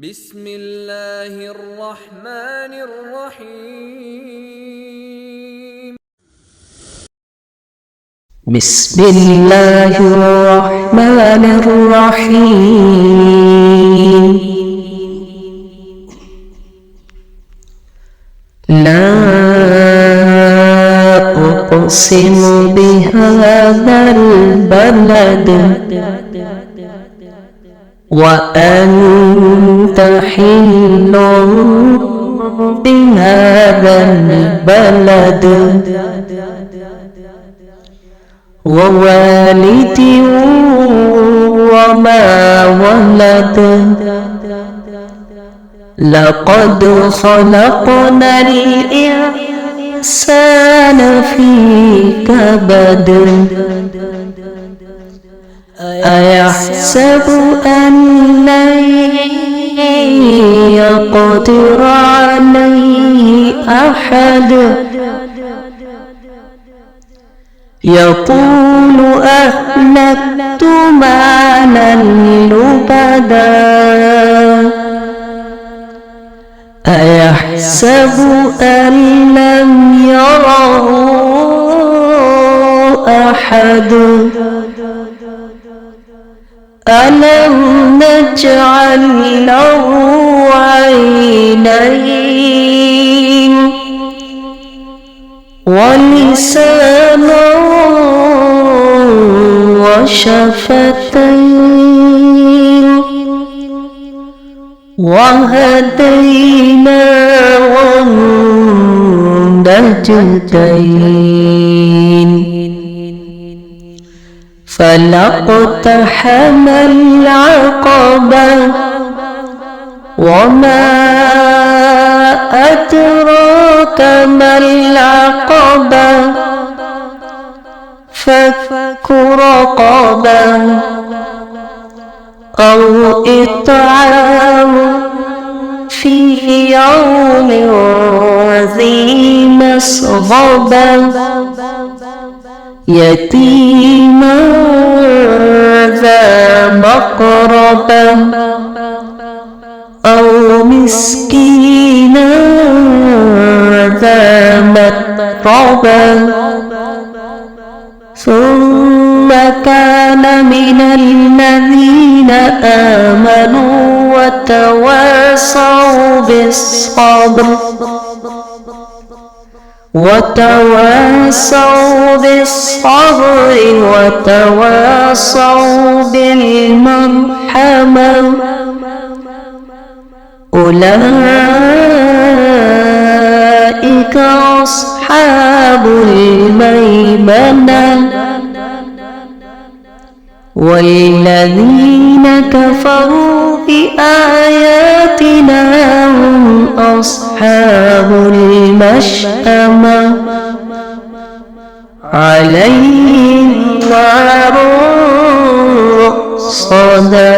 بسم الله الرحمن الرحيم. بسم الله الرحمن الرحيم. لا أقسم بهذا البلد وأنت حل بهذا البلد ووالد وما ولد لقد خلقنا الإنسان في كبد أيحسب أن لن يقدر عليه أحد يقول أهلكت مالا لبدا أيحسب أن لم يره أحد ألم نجعل له عينين ولسانا وشفتين وهديناه النجدين فلاقتحم العقبة وما أدراك ما العقبة فك رقبة أو إطعام في يوم ذي مسغبة يتيما ذا مقربة أو مسكينا ذا متربة ثم كان من الذين آمنوا وتواصوا بالصبر وتواصوا بالمرحمة أولئك أصحاب الميمنة والذين كفروا بآياتنا هم أصحاب المشأمة عليهم نار صدى